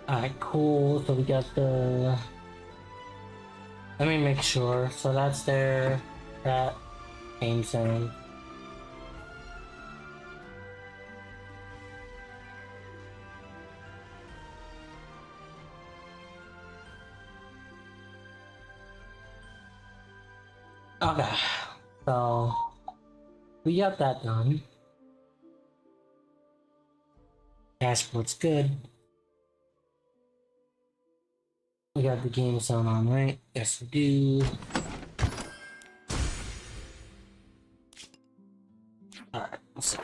Alright, cool. So we got the... Let me make sure. So that's there. That game zone. Okay. So we got that done. Dashboard's good. We got the game zone on, right? Yes, we do. Alright, let's see.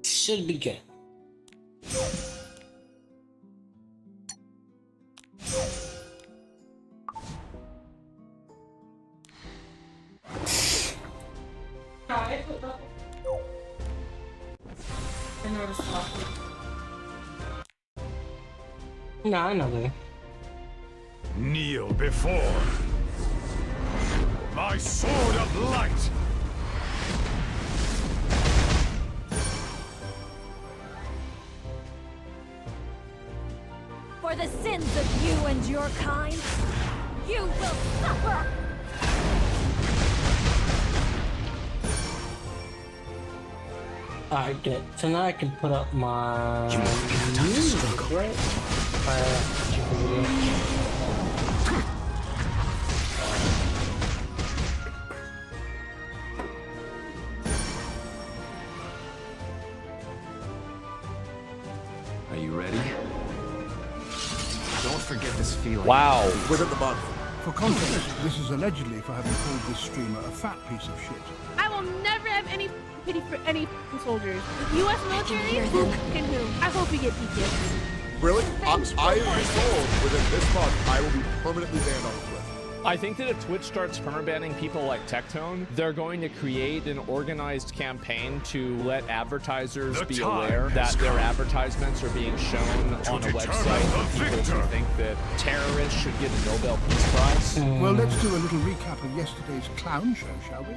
Should be good. No, I know that. Kneel before my sword of light. For the sins of you and your kind, you will suffer! Alright, good. So now I can put up my... You won't be able to struggle. Right? Are you ready? Don't forget this feeling. Wow. Within the month. For context, this is allegedly for having called this streamer a fat piece of shit. I will never have any pity for any soldiers. U.S. military? Who can who? I hope you get PTSD. Really? I have been told within this month I will be permanently banned on Twitch. I think that if Twitch starts permabanning people like Tectone, they're going to create an organized campaign to let advertisers The be time aware has that their come advertisements are being shown on a determine website the for people victor. who think that terrorists should get a Nobel Peace Prize. Well, let's do a little recap of yesterday's clown show, shall we?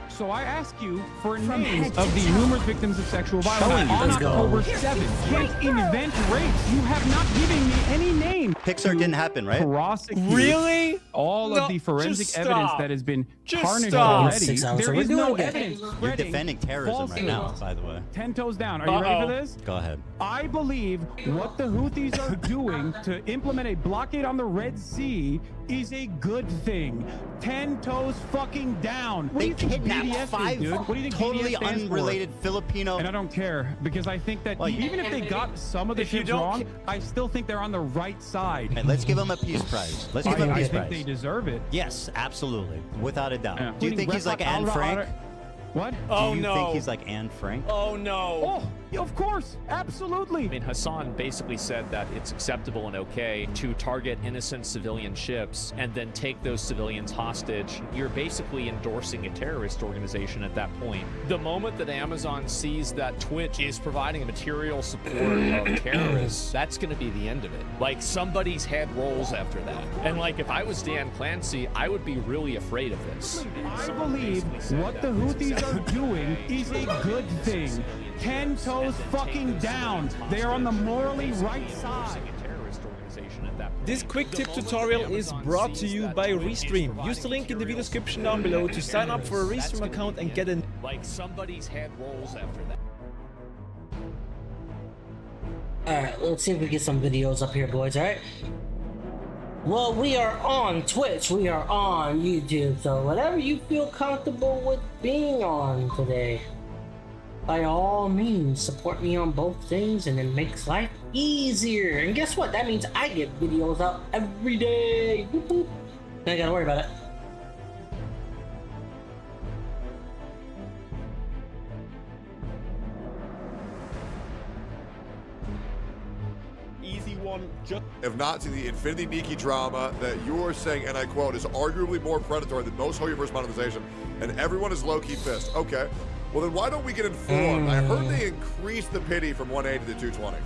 So I ask you for From names head to of the toe. numerous victims of sexual violence on Let's go. October 7th. Can't invent rates. You have not given me any name. Pixar didn't happen, right? Prosecute Really? all No, of the forensic just evidence stop. that has been Just tarnished stop. already. 6 hours, so There we're is no doing good. evidence You're spreading defending terrorism right now, false by the way. 10 toes down. Are you ready for this? Go ahead. I believe what the Houthis are doing to implement a blockade on the Red Sea is a good thing. 10 toes fucking down. What do They you think kidnapped BDS is, 5 dude? What do you think totally BDS stands for? unrelated Filipino. And I don't care because I think that Well, even if they got some of the If you tips don't wrong, I still think they're on the right side. Hey, let's give them a peace prize. Let's give them a I peace think they prize. deserve it. Yes, absolutely, without a doubt. Yeah. Do you think he's like Anne Frank? What? Oh Do you no. think he's like Anne Frank? Oh no. Oh, yeah, of course, absolutely. I mean, Hassan basically said that it's acceptable and okay to target innocent civilian ships and then take those civilians hostage. You're basically endorsing a terrorist organization at that point. The moment that Amazon sees that Twitch is providing a material support of terrorists, that's going to be the end of it. Like, somebody's head rolls after that. And like, if I was Dan Clancy, I would be really afraid of this. I believe what the Houthis are doing is a good thing. 10 toes fucking down. They are on the morally right side. This quick tip tutorial is brought to you by Restream. Use the link in the video description down below to sign up for a Restream account and get an... Like, somebody's head rolls after that. Alright, let's see if we get some videos up here, boys, alright? Well, we are on Twitch, we are on YouTube, so whatever you feel comfortable with being on today, by all means, support me on both things and it makes life easier. And guess what? That means I get videos out every day. Boop, boop. I gotta worry about it. Easy one, just... If not to the Infinity Nikki drama that you're saying, and I quote, is arguably more predatory than most Hoyoverse monetization, and everyone is low-key pissed. Okay, well then why don't we get informed? I heard they increased the pity from 180 to 220.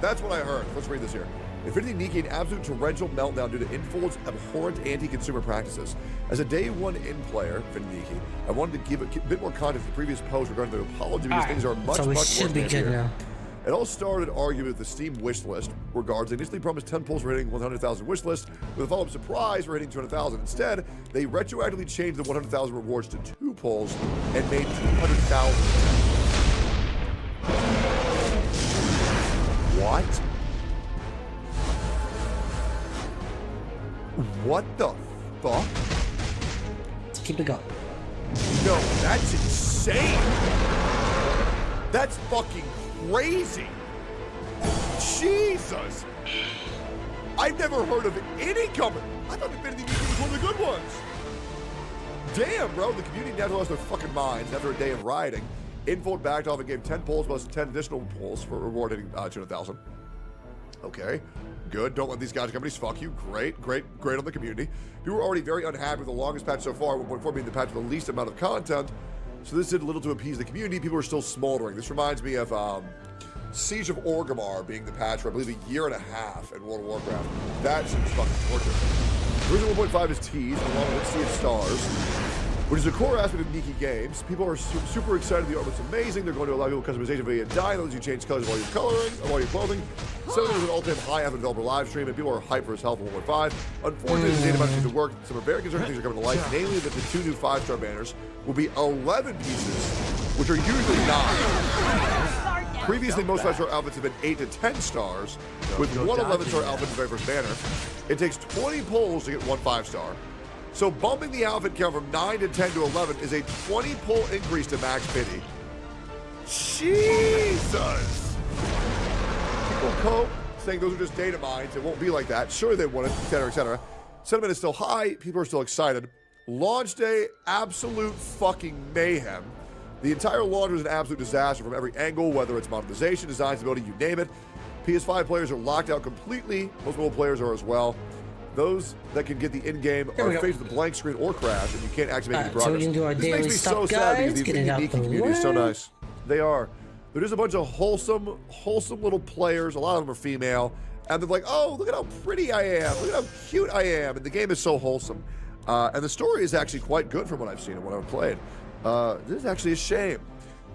That's what I heard. Let's read this here. Infinity Nikki an absolute torrential meltdown due to Infold's abhorrent anti-consumer practices. As a day one in player, Infinity Nikki, I wanted to give a bit more context to the previous post regarding the apology because things are much, so we much should worse be than good here. now. It all started arguing with the Steam wish list, where guards initially promised 10 pulls for hitting 100,000 wish list, with a follow-up surprise for hitting 200,000. Instead, they retroactively changed the 100,000 rewards to 2 pulls and made 200,000. What? What the fuck? Let's keep it going. No, that's insane. That's fucking crazy. Jesus. I've never heard of any company. I thought Infinity Media was one of the good ones. Damn, bro. The community never lost their fucking minds after a day of rioting. Infold backed off and gave 10 polls plus 10 additional polls for reward hitting 200,000. Okay, good. Don't let these gotcha companies fuck you. Great on the community. People were already very unhappy with the longest patch so far, 1.4 being the patch with the least amount of content. So this did little to appease the community. People are still smoldering. This reminds me of Siege of Orgrimmar being the patch for, I believe, a year and a half in World of Warcraft. That shit's fucking torture. Version 1.5 is teased, along with Sea of Stars, which is a core aspect of Niki Games. People are super excited. The art looks amazing. They're going to allow people customization via dye. That lets you change colors while you're coloring, or while you're clothing. So there's an all-time high after developer live stream, and people are hyped for its help in 1.5. Unfortunately, the data might need to work. Some are very concerned things are coming to life, namely that the 2 new 5-star banners will be 11 pieces, which are usually 9. Previously, most 5-star outfits have been 8 to 10 stars, with one 11-star outfit in the very first banner. It takes 20 pulls to get one 5-star. So bumping the outfit count from 9 to 10 to 11 is a 20 pull increase to max pity. Jesus! People cope, saying those are just data mines. It won't be like that. Sure, they want it, etc., etc. Sentiment is still high. People are still excited. Launch day, absolute fucking mayhem. The entire launch was an absolute disaster from every angle, whether it's monetization, design, stability, you name it. PS5 players are locked out completely. Most mobile players are as well. Those that can get the in-game are faced with a blank screen or crash, and you can't actually make any progress. So we can do our this daily makes me stuff, so sad because the Get it out Infinity the community is so way. nice. They are. They're just a bunch of wholesome little players. A lot of them are female, and they're like, "Oh, look at how pretty I am! Look at how cute I am!" And the game is so wholesome, and the story is actually quite good from what I've seen and what I've played. This is actually a shame.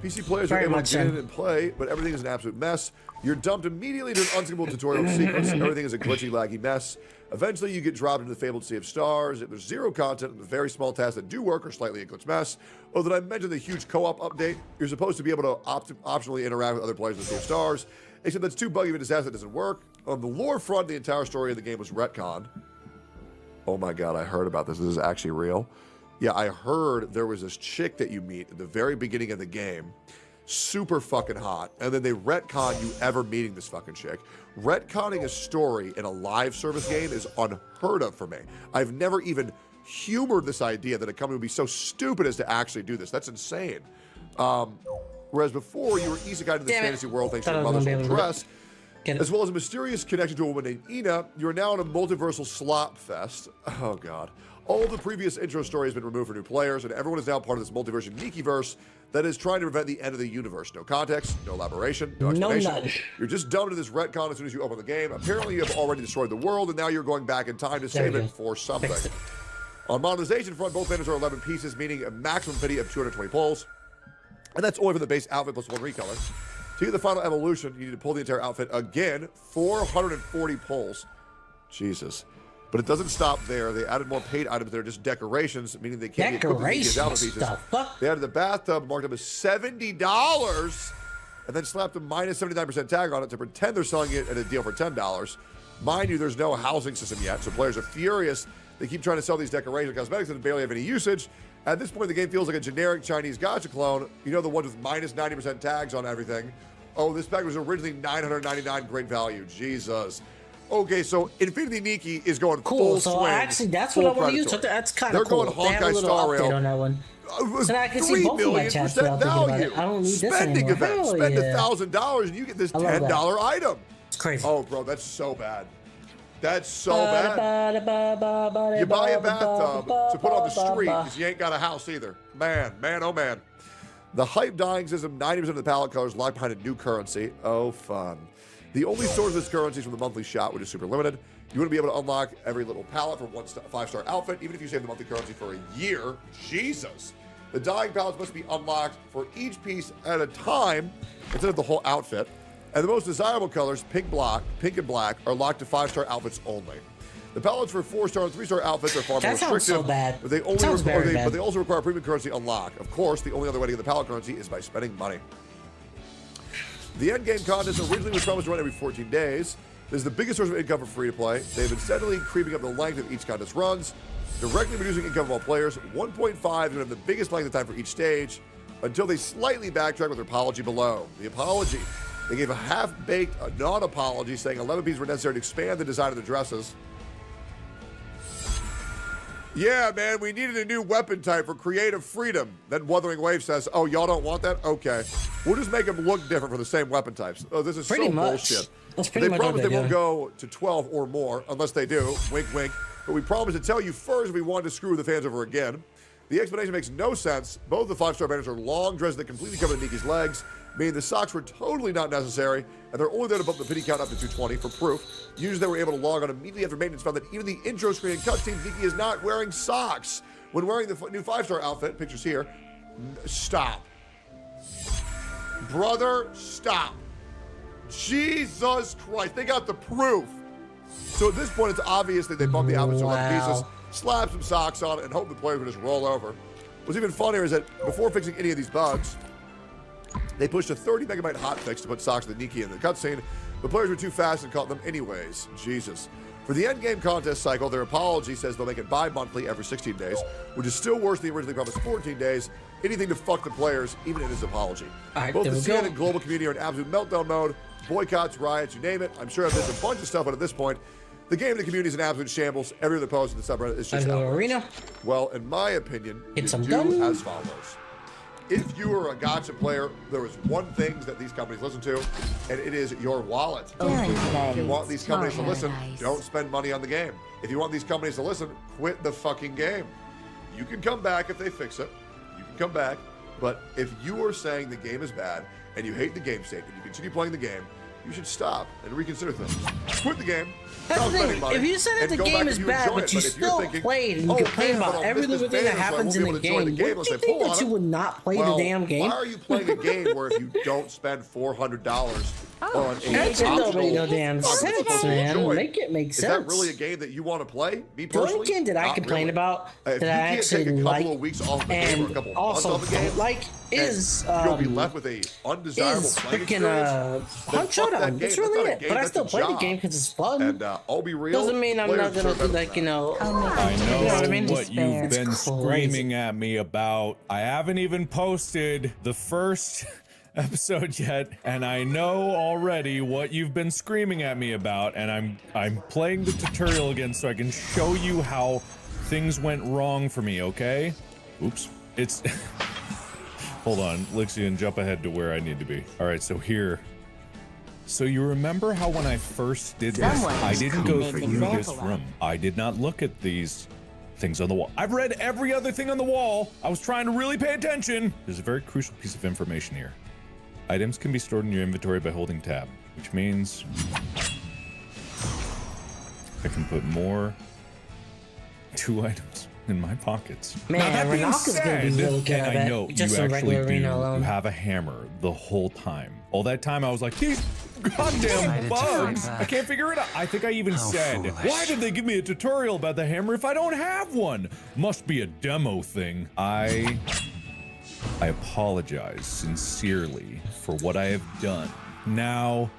PC players are able to get in and play, but everything is an absolute mess. You're dumped immediately into an unskippable tutorial sequence. Everything is a glitchy, laggy mess. Eventually, you get dropped into the fabled Sea of Stars. There's zero content, and the very small tasks that do work are slightly a glitch mess. Oh, did I mention the huge co-op update? You're supposed to be able to optionally interact with other players in the Sea of Stars, except that's too buggy of a disaster that doesn't work. On the lore front, the entire story of the game was retconned. Oh my god, I heard about this. This is actually real. Yeah, I heard there was this chick that you meet at the very beginning of the game. Super fucking hot. And then they retcon you ever meeting this fucking chick. Retconning a story in a live service game is unheard of for me. I've never even humored this idea that a company would be so stupid as to actually do this. That's insane. Whereas before, you were isekai to this fantasy world thanks to your mother's old dress. As well as a mysterious connection to a woman named Ina, you are now in a multiversal slop fest. Oh god. All the previous intro story has been removed for new players, and everyone is now part of this multiverse Nikiverse that is trying to prevent the end of the universe. No context, no elaboration, no explanation. No nudge. You're just dumped into this retcon as soon as you open the game. Apparently, you have already destroyed the world, and now you're going back in time to save it for something. On monetization front, both banners are 11 pieces, meaning a maximum pity of 220 pulls. And that's only for the base outfit plus 1 recolor. To get the final evolution, you need to pull the entire outfit again, 440 pulls. Jesus. But it doesn't stop there. They added more paid items that are just decorations, meaning they can't be equipped with these outfit pieces. They added the bathtub, marked up as $70, and then slapped a minus 79% tag on it to pretend they're selling it at a deal for $10. Mind you, there's no housing system yet, so players are furious. They keep trying to sell these decoration cosmetics that barely have any usage. At this point, the game feels like a generic Chinese gacha clone. You know, the ones with minus 90% tags on everything. Oh, this pack was originally $999, great value. Jesus. Okay, so Infinity Niki is going full swing. So actually, that's what I want to use. That's kind of cool. They're going Honkai Star Rail on that one. So I can see both of my chats without thinking about it. I don't need this anymore. Event. Spend $1,000 and you get this $10 item. It's crazy. Oh, bro, that's so bad. That's so bad. You buy a bathtub to put on the street because you ain't got a house either. Man, oh man. The hype dying system, 90% of the palette colors locked behind a new currency. Oh, fun. The only source of this currency is from the monthly shop, which is super limited. You wouldn't be able to unlock every little palette for one 5-star outfit, even if you save the monthly currency for a year. Jesus. The dying palettes must be unlocked for each piece at a time instead of the whole outfit. And the most desirable colors, pink and black, are locked to 5-star outfits only. The palettes for 4-star and 3-star outfits are far more That sounds restrictive, so bad. but they only Sounds very bad. but they also require premium currency unlock. Of course, the only other way to get the palette currency is by spending money. The endgame contest originally was promised to run every 14 days. This is the biggest source of income for free-to-play. They've been steadily creeping up the length of each contest runs, directly reducing income of all players. 1.5 is going to have the biggest length of time for each stage, until they slightly backtrack with their apology below. The apology. They gave a half-baked non-apology, saying 11 pieces were necessary to expand the design of the dresses. Yeah, man, we needed a new weapon type for creative freedom. Then Wuthering Wave says, oh, y'all don't want that? Okay. We'll just make them look different for the same weapon types. Oh, this is Pretty so much. bullshit. That's pretty They much what promise they they're won't doing. go to 12 or more, unless they do. Wink, wink. But we promise to tell you first if we want to screw the fans over again. The explanation makes no sense. Both the 5-star banners are long dresses that completely cover Niki's legs, meaning the socks were totally not necessary, and they're only there to bump the pity count up to 220 for proof. Users that were able to log on immediately after maintenance found that even the intro screen and cutscenes, Niki is not wearing socks. When wearing the new 5-star outfit, pictures here, stop. Brother, stop. Jesus Christ, they got the proof. So at this point, it's obvious that they bumped the outfits to 11 pieces, slapped some socks on it, and hoped the players would just roll over. What's even funnier is that before fixing any of these bugs, they pushed a 30 megabyte hotfix to put socks with Niki in the cutscene, but players were too fast and caught them anyways. Jesus. For the endgame contest cycle, their apology says they'll make it bi-monthly every 16 days, which is still worse than the originally promised 14 days. Anything to fuck the players, even in his apology. Both the CN and global community are in absolute meltdown mode. Boycotts, riots, you name it. I'm sure I've missed a bunch of stuff, but at this point, the game and the community is in absolute shambles. Every other post in the subreddit is just outrage. Arena. Well, in my opinion, you some do gun. as follows. If you are a gacha player, there is one thing that these companies listen to, and it is your wallet. If you want these companies to listen, don't spend money on the game. If you want these companies to listen, quit the fucking game. You can come back if they fix it. You can come back. But if you are saying the game is bad, and you hate the game state, and you continue playing the game, you should stop and reconsider things. Quit the game. That's Stop the spending thing. money, If you said that and the go game back is if you bad, enjoy but it. you If you're still thinking, played and you "Oh, complain man, about I'll every miss little this thing that banner, so I happens won't in be the able to enjoy game, the game would unless you I think pull that on you it." would not play the Well, damn game? Why are you playing a game where if you don't spend $400 on a That's nobody no optional damn fucking sense, fucking man. enjoy? Make it make Is sense. that really a game that you want to play? Me The only personally, game that I not complain really. about If that you I can't actually take a couple like of weeks off the game or a and couple of months also off the game, don't like is you'll be left with a undesirable is playing freaking experience. Then Punch fuck that Showdown. game. That's That's really not a it. game, But I that's still a play the job. game because it's fun. And I'll be real. Doesn't mean I'm not players gonna deserve be better like, than you that. know. I know, You know what I mean? what you've It's been crazy. screaming at me about. I haven't even posted the first episode yet, and I know already what you've been screaming at me about, and I'm playing the tutorial again so I can show you how things went wrong for me, okay? Oops. It's hold on, Lixian, jump ahead to where I need to be. Alright, so here. So you remember how when I first did this, I didn't go through this room. I did not look at these things on the wall. I've read every other thing on the wall. I was trying to really pay attention. There's a very crucial piece of information here. Items can be stored in your inventory by holding tab, which means I can put more 2 items in my pockets. Man, now, that being Renok is gonna be said, really good and at I it, know just you in actually regular do. arena alone. You have a hammer the whole time. All that time I was like, these goddamn bugs. I can't figure it out. I think I even said, why did they give me a tutorial about the hammer if I don't have one? Must be a demo thing. I apologize sincerely for what I have done. Now,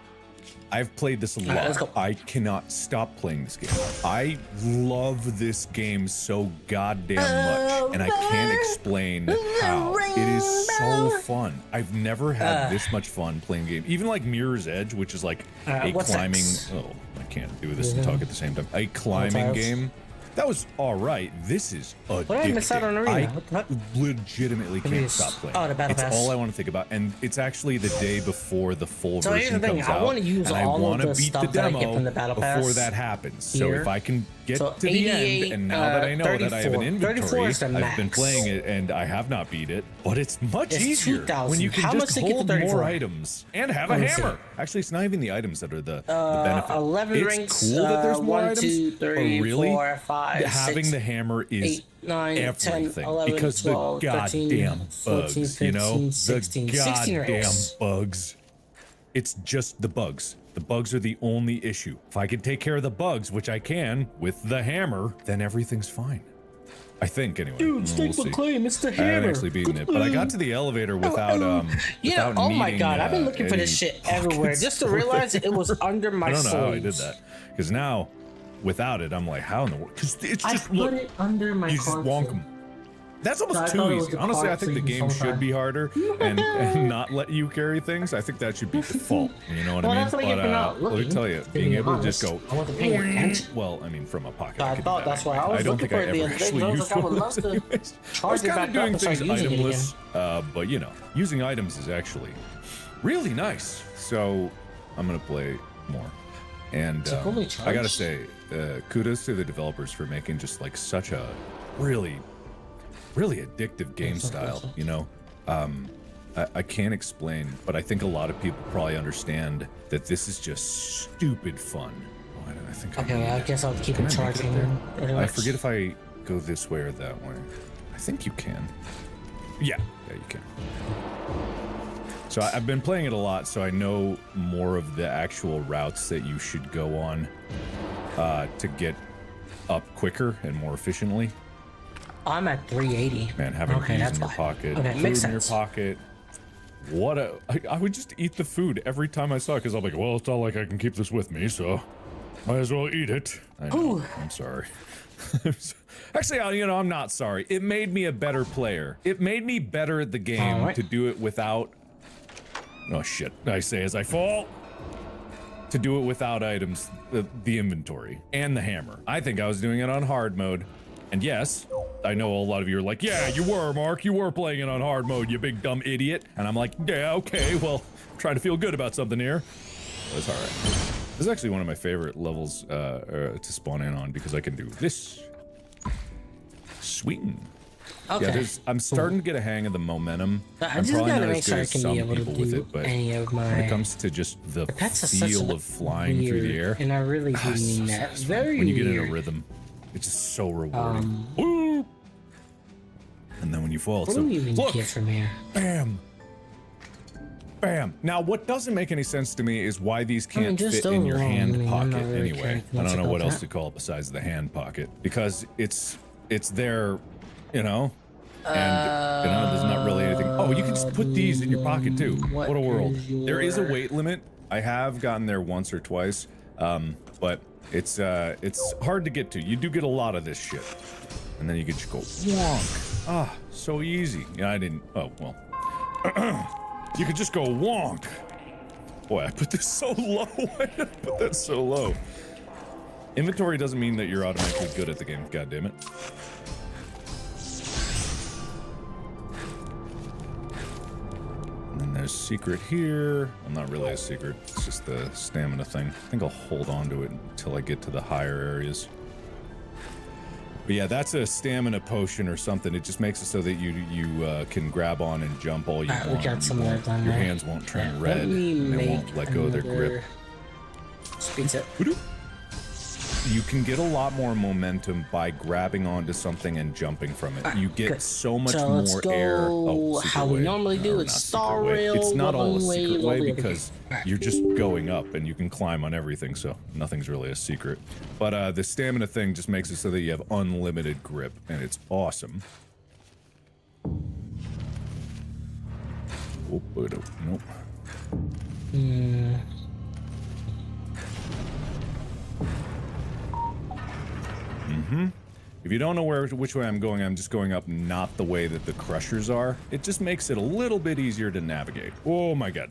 I've played this a lot. let's go. I cannot stop playing this game. I love this game so goddamn much, and I can't explain how. It is so fun. I've never had this much fun playing a game. Even like Mirror's Edge, which is like a what's climbing. next? Oh, I can't do this and talk at the same time. A climbing game. That was all right. This is addicting. What did I miss out on Arena? I What the fuck? legitimately Maybe can't it's- stop playing. oh, the Battle It's Pass. all I want to think about, and it's actually the day before the full So here's version the thing, comes I out, wanna use and I all of want to the beat the stuff that I demo get from the Battle before Pass that happens. So here. if I can get So to the end, 88, and now that I know that I have an 34 inventory, is the I've been max. playing it, and I have not beat it, but it's much It's easier 2,000. when you can How much just to get to hold 34? more items and have a Let me see. hammer. Actually, it's not even the items that are the benefit. 11 it's ranks, cool that there's more 1, items, 2, 3, but really, 4, 5, having 6, the hammer is 8, 9, 10, everything 11, because 12, the 13, goddamn 14, bugs, you know, 15, 16, the 16 goddamn ranks. bugs. It's just the bugs. The bugs are the only issue. If I can take care of the bugs, which I can with the hammer, then everything's fine. I think, anyway. Dude, Stake McClain, it's the I haven't hammer. actually beaten it, but I got to the elevator without Yeah, without oh my needing, god, I've been looking for any this shit pockets everywhere just to for realize it was under my I don't know how I did sleeves. that. Because now, without it, I'm like, how in the world? Because it's I just, put look, it under my you just wonk them. That's almost I too thought it was easy. the Honestly, I card think the sleeve game this whole should time. be harder and not let you carry things. I think that should be default. You know what Well, I mean? that's what I get for not let me looking, tell you, to being be able to just honest. go. I wasn't paying attention. Well, I mean, from a pocket. I could do thought that that's why anyway. I was don't looking think I for it the ever other day. actually I was used like, I one would of love those to anyways. I charge was it kind back of doing up and start things using it itemless, but you know, using items is actually really nice. So I'm gonna play more. And Is it fully I gotta charged? say, kudos to the developers for making just like such a really addictive game style, you know. I can't explain, but I think a lot of people probably understand that this is just stupid fun. Why did I think Okay, I guess I'll keep Can it I make it charging. there? I forget if I go this way or that way. I think you can. Yeah, you can. So I've been playing it a lot, so I know more of the actual routes that you should go on to get up quicker and more efficiently. I'm at 380. Man, having Okay, keys that's in your fine. pocket, Okay, food makes in your sense. pocket. I would just eat the food every time I saw it because I'm like, well, it's not like I can keep this with me, so might as well eat it. I know. Ooh. I'm sorry. Actually, you know, I'm not sorry. It made me a better player. It made me better at the game Alright. to do it without. Oh shit! I say as I fall. To do it without items, the inventory and the hammer. I think I was doing it on hard mode. And yes, I know a lot of you are like, yeah, you were, Mark. You were playing it on hard mode, you big dumb idiot. And I'm like, yeah, okay, well, I'm trying to feel good about something here. That's all right. This is actually one of my favorite levels to spawn in on because I can do this. Swing. Okay. Yeah, I'm starting to get a hang of the momentum. I I'm just probably gotta not make as sure good I as can some be able to people with do it, but any of my. when it comes to just the That's such feel a of flying through the air, and I really do mean that. Very when you get in weird. a rhythm, it's just so rewarding. Woo! And then when you fall, What it's do so, we even look, get from here? bam, bam. Now, what doesn't make any sense to me is why these I mean, can't just fit in your overall, hand I mean, I'm pocket not really anyway. caring I much don't know about what else that. to call it besides the hand pocket because it's there, you know. And you know, there's not really anything. Oh, you can just put these in your pocket too. What a world! There is a weight limit. I have gotten there once or twice, but it's hard to get to. You do get a lot of this shit, and then you can just go wonk. Ah, so easy. Yeah, I didn't. Oh well. You could just go wonk. Boy, I put this so low. Why did I put that so low? Inventory doesn't mean that you're automatically good at the game. God damn it. And there's secret here. Well, not really a secret. It's just the stamina thing. I think I'll hold on to it until I get to the higher areas. But yeah, that's a stamina potion or something. It just makes it so that you can grab on and jump all you Alright, we want. got some of that done Your there. hands won't turn Let red. me And they make won't let go of their grip. another speed set. You can get a lot more momentum by grabbing onto something and jumping from it. You get good. so much So let's more go air. Oh, how secret we way. normally do. Or It's not star secret way. rail, It's not all a one secret wave, way all the other because things. you're just going up and you can climb on everything, so nothing's really a secret. But the stamina thing just makes it so that you have unlimited grip, and it's awesome. Oh, nope. If you don't know which way I'm going, I'm just going up not the way that the crushers are. It just makes it a little bit easier to navigate. Oh my god.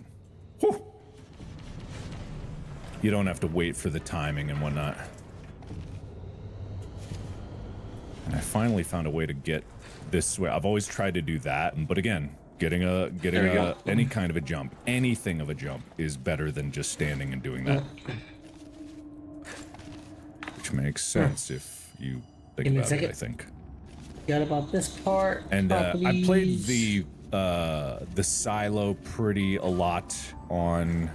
Whew. You don't have to wait for the timing and whatnot. And I finally found a way to get this way. I've always tried to do that, but again, getting any kind of a jump, anything of a jump is better than just standing and doing that. Which makes sense if you think Give me a about it, second. I think. Forgot about this part. And I played properties. the silo a lot on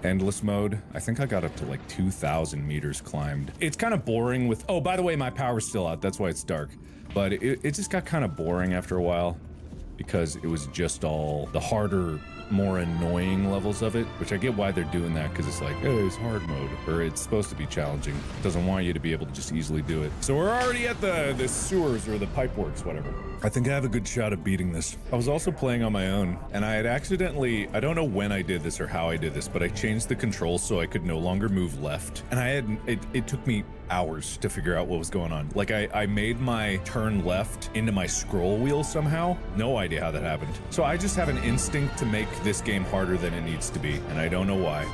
endless mode. I think I got up to like 2,000 meters climbed. It's kind of boring with, oh, by the way, my power's still out. That's why it's dark. But it just got kind of boring after a while. because it was just all the harder, more annoying levels of it, which I get why they're doing that, because it's like, oh, it's hard mode, or it's supposed to be challenging. It doesn't want you to be able to just easily do it. So we're already at the sewers or the pipe works, whatever. I think I have a good shot of beating this. I was also playing on my own, and I had accidentally, I don't know when I did this or how I did this, but I changed the controls so I could no longer move left. And it took me hours to figure out what was going on. Like I made my turn left into my scroll wheel somehow. No idea how that happened. So I just have an instinct to make this game harder than it needs to be, and I don't know why.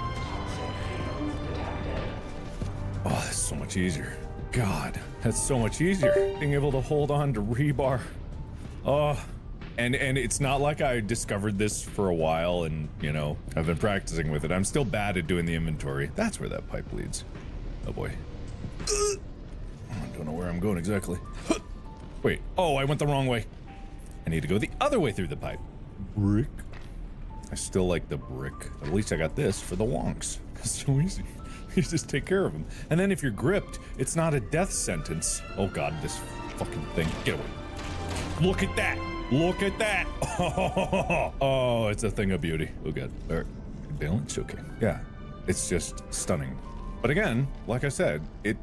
Oh, that's so much easier. God, that's so much easier. Being able to hold on to rebar. Oh, and it's not like I discovered this for a while and, you know, I've been practicing with it. I'm still bad at doing the inventory. That's where that pipe leads. Oh boy. I don't know where I'm going exactly. Wait, oh, I went the wrong way. I need to go the other way through the pipe. Brick. I still like the brick. At least I got this for the wonks. It's so easy. You just take care of them. And then if you're gripped, it's not a death sentence. Oh God, this fucking thing. Get away. Look at that. Look at that. Oh, it's a thing of beauty. Oh God. All right. Balance? Okay. Yeah. It's just stunning. But again, like I said, it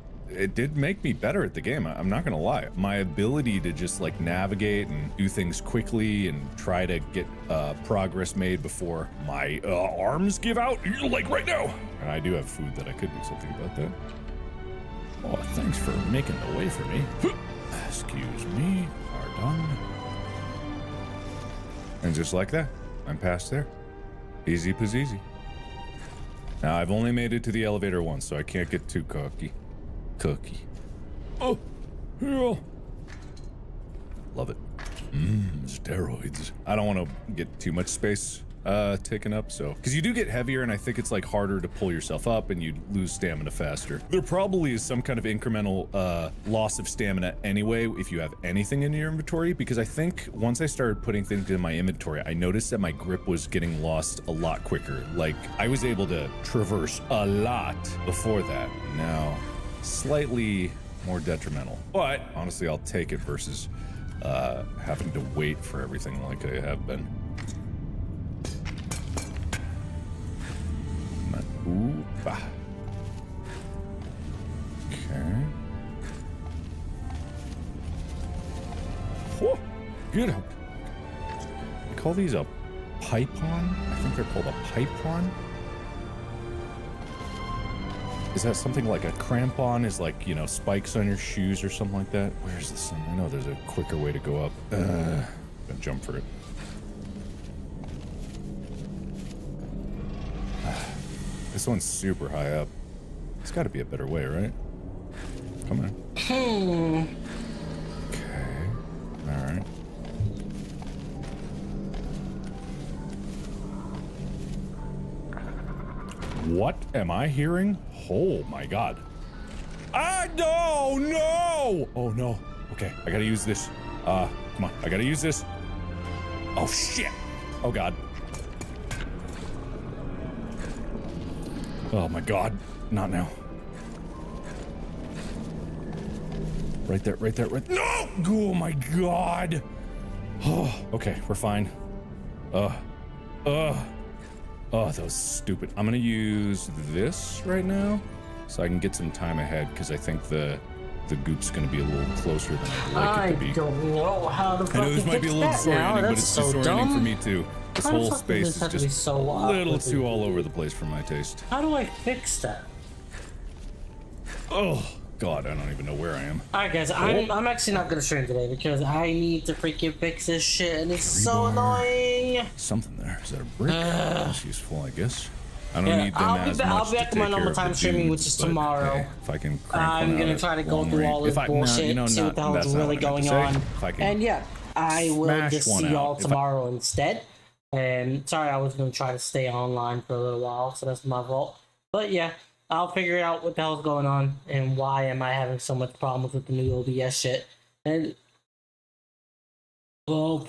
did make me better at the game. I'm not gonna lie. My ability to just like navigate and do things quickly and try to get progress made before my arms give out, like right now. And I do have food that I could do something about that. Oh, thanks for making the way for me. Excuse me. Pardon. And just like that, I'm past there. Easy peasy. Now, I've only made it to the elevator once, so I can't get too cocky. Oh, yeah. Love it. Steroids. I don't want to get too much space taken up, so. Because you do get heavier, and I think it's like harder to pull yourself up, and you lose stamina faster. There probably is some kind of incremental loss of stamina anyway, if you have anything in your inventory, because I think once I started putting things in my inventory, I noticed that my grip was getting lost a lot quicker. Like, I was able to traverse a lot before that. Now, slightly more detrimental. But, honestly, I'll take it versus having to wait for everything like I have been. Ooh-bah. Okay. Whoa, get out. They call these a python? I think they're called a python. Is that something like a crampon is like, you know, spikes on your shoes or something like that? Where's this thing? I know there's a quicker way to go up. Gonna jump for it. This one's super high up. It's got to be a better way, right? Come on. Okay. All right. What am I hearing? Oh my God. Ah, no, no. Oh no. Okay, I gotta use this. Come on, I gotta use this. Oh shit. Oh God. Oh my God, not now. Right there, right there, right. No! Oh my God. Oh, okay, we're fine. Oh, that was stupid. I'm gonna use this right now so I can get some time ahead because I think the goop's gonna be a little closer than I'd like it to be. I don't know how to fucking I know this might be a little disorienting, but it's so disorienting dumb. for me too. This whole space is just so a little too all over the place for my taste. How do I fix that? Oh God, I don't even know where I am. Alright guys, I'm actually not gonna stream today because I need to freaking fix this shit and it's so annoying. Something there. Is that a brick? That's useful, I guess. I don't need them as much I'll be back to my normal time streaming, which is tomorrow. Hey, if I can crank I'm gonna try to go through all this bullshit, see what the hell is really going on. And yeah, I will just see y'all tomorrow instead. And sorry, I was gonna try to stay online for a little while, so that's my fault. But yeah, I'll figure out what the hell's going on and why am I having so much problems with the new OBS shit. And well.